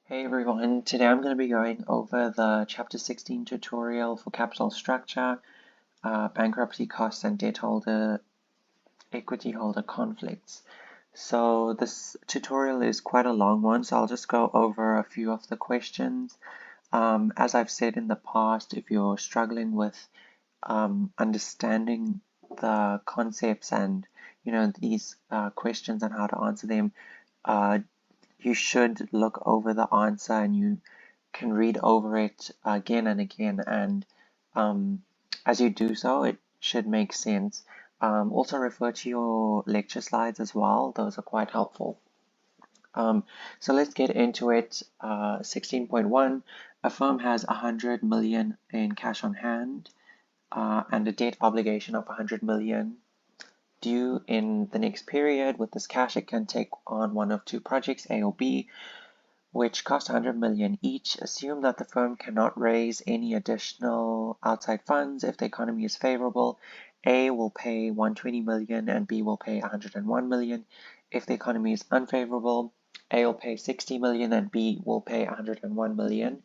Hey everyone, today I'm going to be going over the Chapter 16 tutorial for capital structure, bankruptcy costs, and debt holder, equity holder conflicts. So this tutorial is quite a long one, so I'll just go over a few of the questions. As I've said in the past, if you're struggling with understanding the concepts and these questions and how to answer them, uh, you should look over the answer and you can read over it again and again, and as you do so, it should make sense. Also refer to your lecture slides as well, those are quite helpful. So let's get into it. 16.1, a firm has 100 million in cash on hand and a debt obligation of 100 million due in the next period. With this cash, it can take on one of two projects, A or B, which cost 100 million each. Assume that the firm cannot raise any additional outside funds if the economy is favorable. A will pay 120 million and B will pay 101 million. If the economy is unfavorable, A will pay 60 million and B will pay 101 million.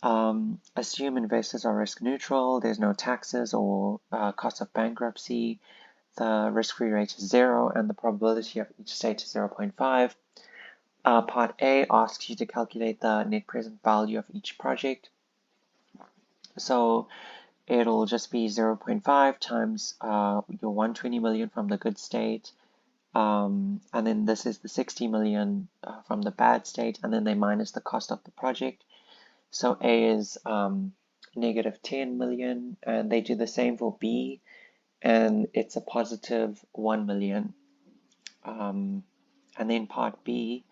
Assume investors are risk neutral, there's no taxes or cost of bankruptcy, the risk-free rate is 0 and the probability of each state is 0.5. Part A asks you to calculate the net present value of each project. So it'll just be 0.5 times your 120 million from the good state, and then this is the 60 million from the bad state, and then they minus the cost of the project. So A is negative 10 million, and they do the same for B, and it's a positive 1 million. And then part B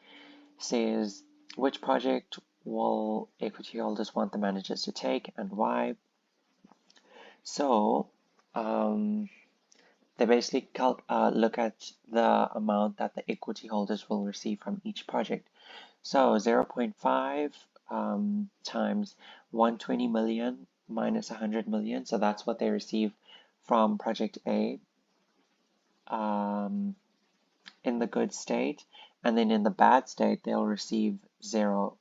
says which project will equity holders want the managers to take and why. So they basically look at the amount that the equity holders will receive from each project. So 0.5 times 120 million minus 100 million, so that's what they receive from project A in the good state, and then in the bad state they'll receive 0.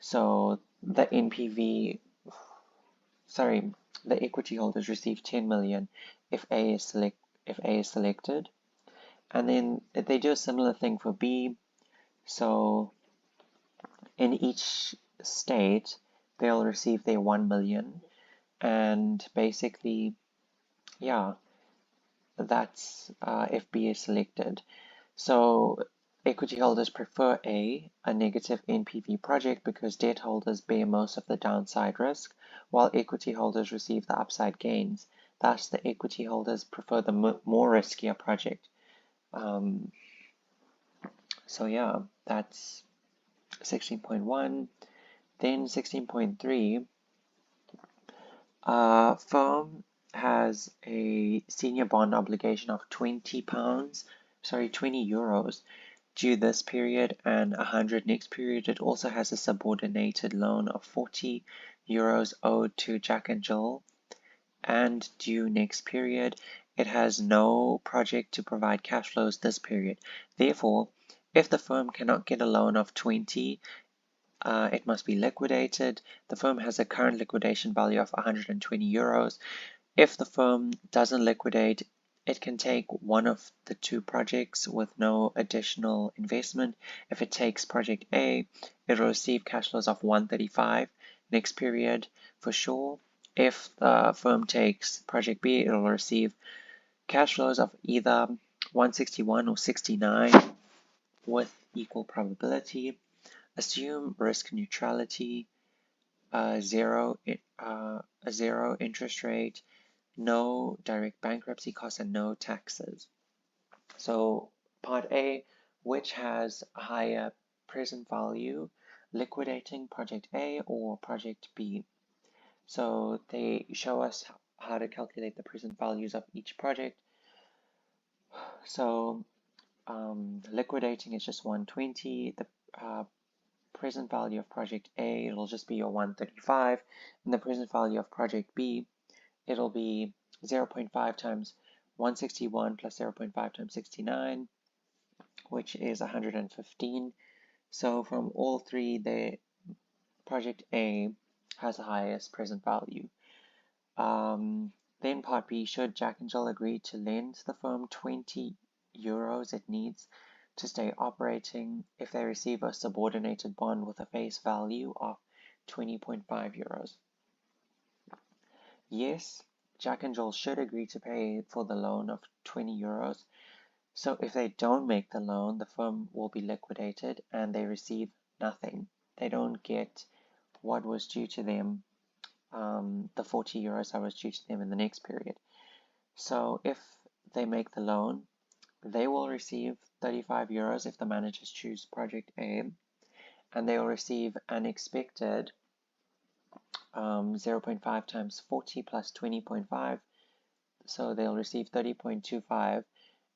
So the NPV, sorry, the equity holders receive 10 million if A is selected, and then they do a similar thing for B. So in each state they'll receive their 1 million, and basically, yeah, that's if B is selected. So equity holders prefer a negative NPV project because debt holders bear most of the downside risk, while equity holders receive the upside gains. Thus, the equity holders prefer the more riskier project. So yeah, that's 16.1. Then 16.3, firm has a senior bond obligation of 20 euros due this period and 100 next period. It also has a subordinated loan of 40 euros owed to Jack and Jill and due next period. It has no project to provide cash flows this period. Therefore, if the firm cannot get a loan of 20, it must be liquidated. The firm has a current liquidation value of 120 euros. If the firm doesn't liquidate, it can take one of the two projects with no additional investment. If it takes project A, it will receive cash flows of 135 next period for sure. If the firm takes project B, it will receive cash flows of either 161 or 69 with equal probability. Assume risk neutrality, a zero interest rate, no direct bankruptcy costs, and no taxes. So part A, which has a higher present value, liquidating project A or project B? So they show us how to calculate the present values of each project. So liquidating is just 120. The present value of project A, it'll just be your 135, and the present value of project B, it'll be 0.5 times 161 plus 0.5 times 69, which is 115 So from all three, project A has the highest present value. Then part B, should Jack and Jill agree to lend the firm 20 euros it needs to stay operating if they receive a subordinated bond with a face value of 20.5 euros? Yes, Jack and Jill should agree to pay for the loan of 20 euros. So if they don't make the loan, the firm will be liquidated and they receive nothing. They don't get what was due to them, the 40 euros that was due to them in the next period. So if they make the loan, they will receive 35 euros if the managers choose project A, and they will receive an expected 0.5 times 40 plus 20.5, so they'll receive 30.25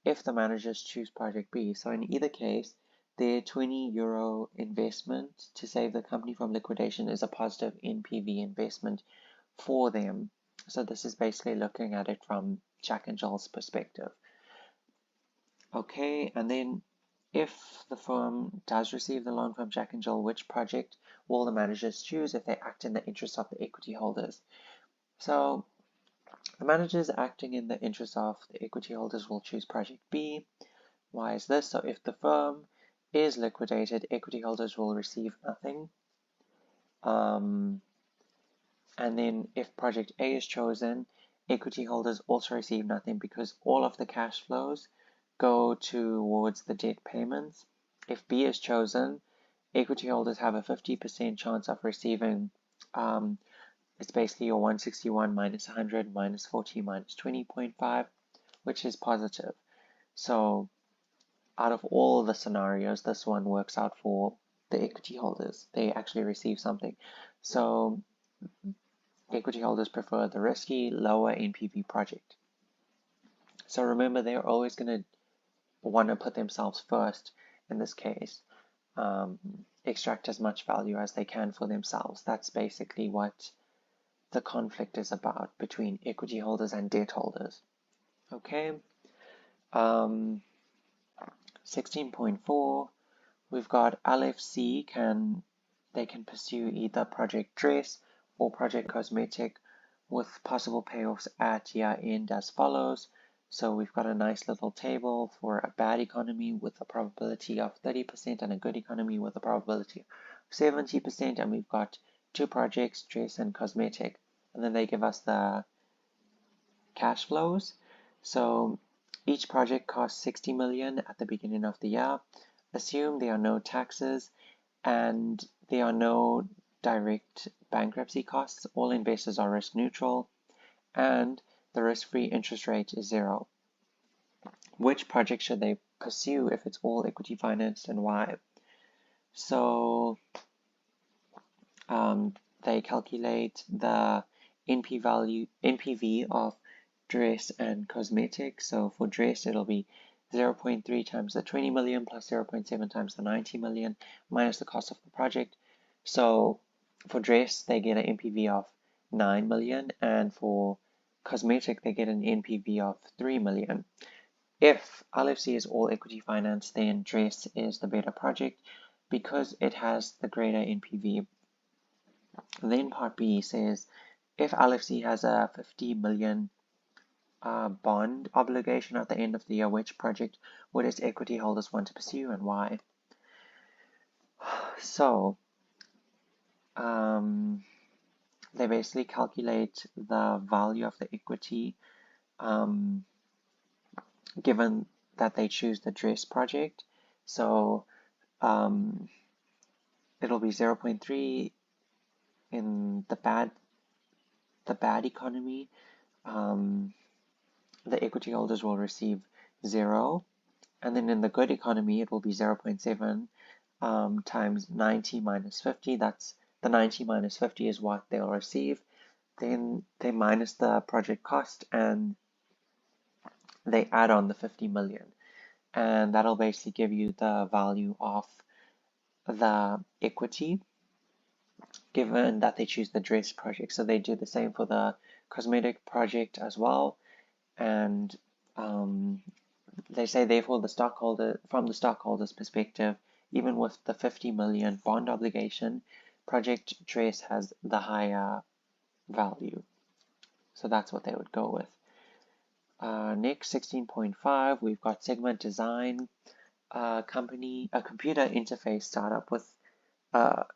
if the managers choose project B. So in either case, their 20 euro investment to save the company from liquidation is a positive NPV investment for them. So this is basically looking at it from Jack and Jill's perspective. Okay, and then if the firm does receive the loan from Jack and Jill, which project will the managers choose if they act in the interest of the equity holders? So the managers acting in the interest of the equity holders will choose project B. Why is this? So if the firm is liquidated, equity holders will receive nothing. And then if project A is chosen, equity holders also receive nothing because all of the cash flows go towards the debt payments. If B is chosen, equity holders have a 50% chance of receiving, it's basically your 161 minus 100 minus 40 minus 20.5, which is positive. So out of all the scenarios, this one works out for the equity holders. They actually receive something. So equity holders prefer the risky, lower NPV project. So remember, they're always going to want to put themselves first in this case, extract as much value as they can for themselves. That's basically what the conflict is about between equity holders and debt holders. Okay. 16.4, we've got LFC they can pursue either Project Dress or Project Cosmetic with possible payoffs at year end as follows. So we've got a nice little table for a bad economy with a probability of 30% and a good economy with a probability of 70%, and we've got two projects, Dress and Cosmetic, and then they give us the cash flows. So each project costs 60 million at the beginning of the year. Assume there are no taxes and there are no direct bankruptcy costs. All investors are risk neutral and the risk-free interest rate is 0. Which project should they pursue if it's all equity financed and why? So they calculate the NPV of Dress and Cosmetic. So for Dress, it'll be 0.3 times the 20 million plus 0.7 times the 90 million minus the cost of the project. So for Dress, they get an NPV of 9 million, and for Cosmetic, they get an NPV of 3 million. If LFC is all equity financed, then Dress is the better project because it has the greater NPV. Then part B says, if LFC has a 50 million bond obligation at the end of the year, which project would its equity holders want to pursue and why? So they basically calculate the value of the equity given that they choose the Dress project. So it'll be 0.3 in the bad economy. The equity holders will receive 0, and then in the good economy it will be 0.7 times 90 minus 50. That's the 90 minus 50 is what they'll receive. Then they minus the project cost and they add on the 50 million, and that'll basically give you the value of the equity given that they choose the Dress project. So they do the same for the Cosmetic project as well, and they say therefore from the stockholder's perspective, even with the 50 million bond obligation, Project Dress has the higher value. So that's what they would go with. Next, 16.5, we've got Sigma Design, a computer interface startup with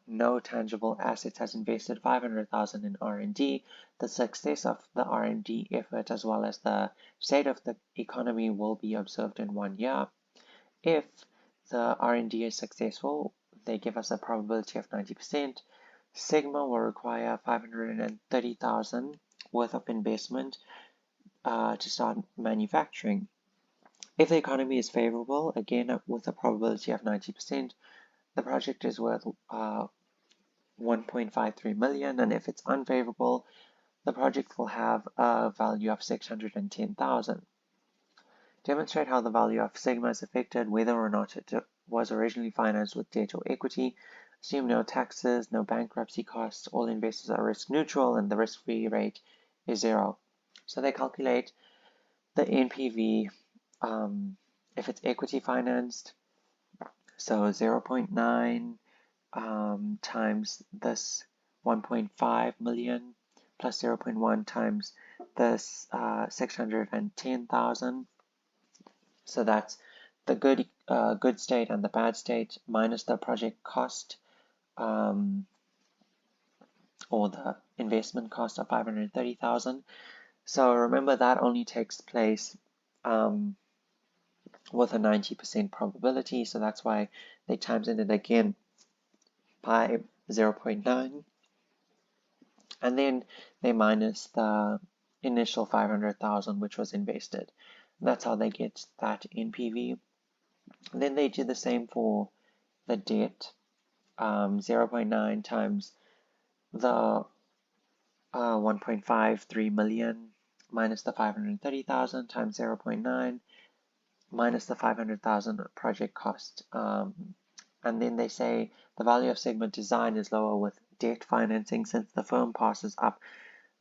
no tangible assets, has invested 500,000 in R&D. The success of the R&D effort as well as the state of the economy will be observed in 1 year. If the R&D is successful, they give us a probability of 90%. Sigma will require 530,000 worth of investment to start manufacturing. If the economy is favorable, again with a probability of 90%, the project is worth 1.53 million, and if it's unfavorable, the project will have a value of 610,000. Demonstrate how the value of Sigma is affected, whether or not it was originally financed with debt or equity. Assume no taxes, no bankruptcy costs, all investors are risk neutral, and the risk-free rate is 0. So they calculate the NPV if it's equity financed. So 0.9 times this 1.5 million plus 0.1 times this 610,000. So that's the good state and the bad state minus the project cost or the investment cost of 530,000. So remember that only takes place with a 90% probability, so that's why they times it again by 0.9, and then they minus the initial 500,000 which was invested. That's how they get that NPV. And then they do the same for the debt, 0.9 times the 1.53 million minus the 530,000 times 0.9 minus the 500,000 project cost. And then they say the value of Sigma Design is lower with debt financing since the firm passes up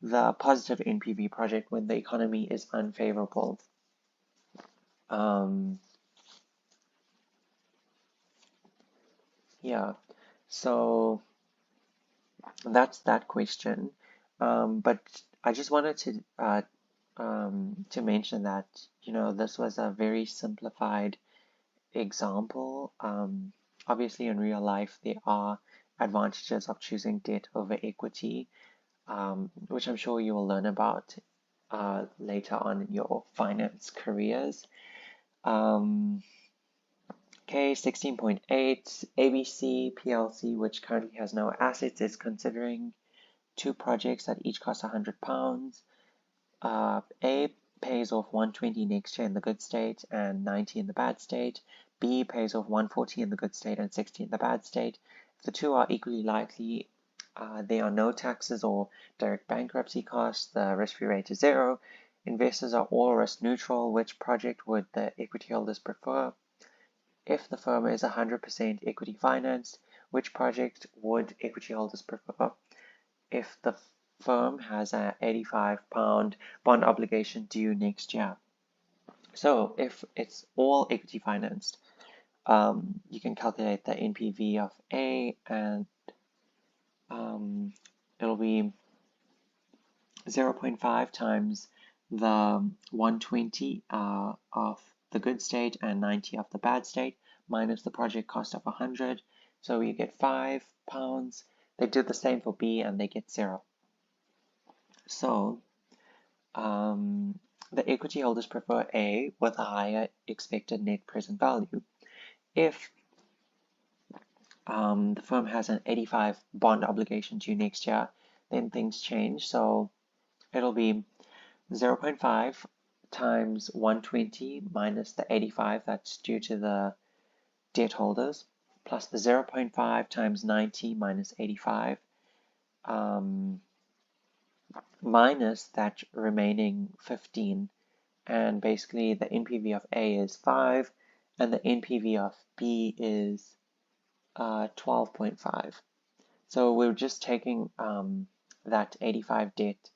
the positive NPV project when the economy is unfavorable. Yeah, so that's that question. But I just wanted to mention that, this was a very simplified example. Obviously, in real life, there are advantages of choosing debt over equity, which I'm sure you will learn about later on in your finance careers. Okay, 16.8, ABC PLC, which currently has no assets, is considering 2 projects that each cost £100. A pays off 120 next year in the good state and 90 in the bad state. B pays off 140 in the good state and 60 in the bad state. If the two are equally likely, there are no taxes or direct bankruptcy costs. The risk-free rate is 0. Investors are all risk neutral. Which project would the equity holders prefer? If the firm is 100% equity financed, which project would equity holders prefer? If the firm has an £85 bond obligation due next year. So if it's all equity financed, you can calculate the NPV of A, and it'll be 0.5 times the 120 of the good state and 90 of the bad state minus the project cost of 100. So you get £5. They do the same for B and they get 0. So the equity holders prefer A with a higher expected net present value. If the firm has an 85 bond obligation due next year, then things change. So it'll be 0.5 times 120 minus the 85 that's due to the debt holders, plus the 0.5 times 90 minus 85, minus that remaining 15, and basically the NPV of A is 5 and the NPV of B is 12.5. So we're just taking that 85 debt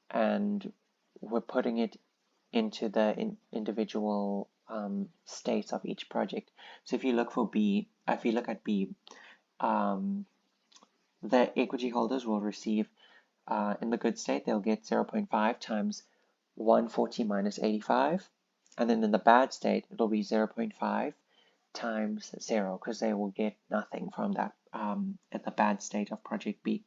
and we're putting it into the individual states of each project. So if you look for B, if you look at B, the equity holders will receive, in the good state, they'll get 0.5 times 140 minus 85. And then in the bad state, it'll be 0.5 times 0, because they will get nothing from that at the bad state of project B.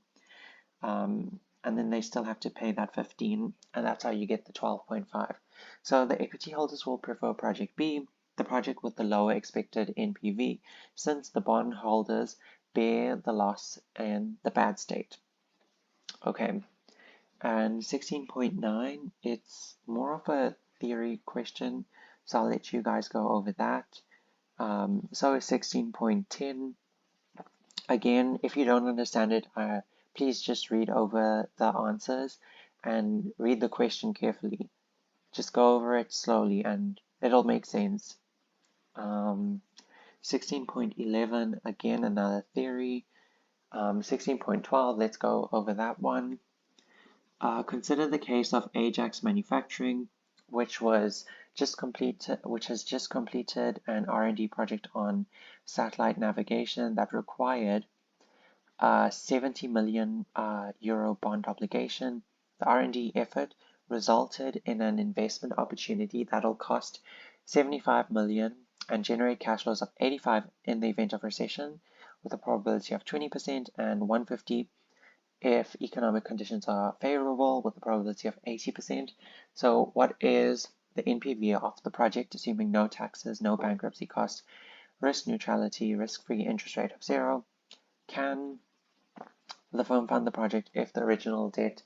And then they still have to pay that 15, and that's how you get the 12.5. So the equity holders will prefer project B, the project with the lower expected NPV, since the bond holders bear the loss in the bad state. Okay, and 16.9, it's more of a theory question, so I'll let you guys go over that. So is 16.10. Again, if you don't understand it, please just read over the answers and read the question carefully. Just go over it slowly and it'll make sense. 16.11, again, another theory. 16.12, let's go over that one. Consider the case of Ajax Manufacturing, which has just completed an R&D project on satellite navigation that required a 70 million euro bond obligation. The R&D effort resulted in an investment opportunity that'll cost 75 million and generate cash flows of 85 in the event of recession, with a probability of 20% and 150 if economic conditions are favorable, with a probability of 80%. So what is the NPV of the project, assuming no taxes, no bankruptcy costs, risk neutrality, risk-free interest rate of 0? Can the firm fund the project if the original debt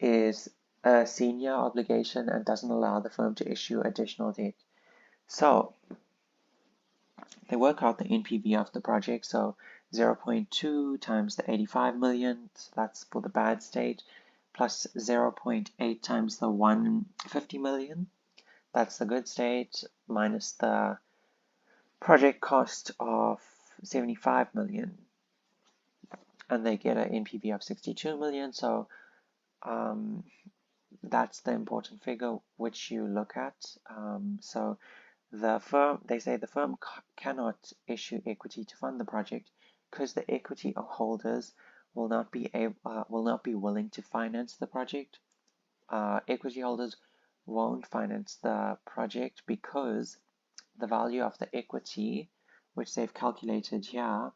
is a senior obligation and doesn't allow the firm to issue additional debt? So they work out the NPV of the project. So 0.2 times the 85 million, so that's for the bad state, plus 0.8 times the 150 million, that's the good state, minus the project cost of 75 million. And they get an NPV of 62 million. So that's the important figure which you look at. So the firm, they say the firm cannot issue equity to fund the project because the equity holders will not be willing to finance the project. Equity holders won't finance the project because the value of the equity, which they've calculated here,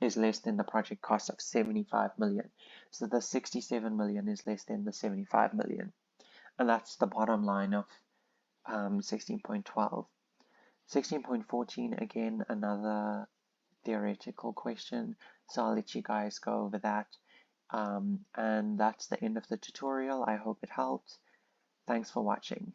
is less than the project cost of 75 million. So the 67 million is less than the 75 million. And that's the bottom line of 16.12. 16.14, again, another theoretical question. So I'll let you guys go over that. And that's the end of the tutorial. I hope it helped. Thanks for watching.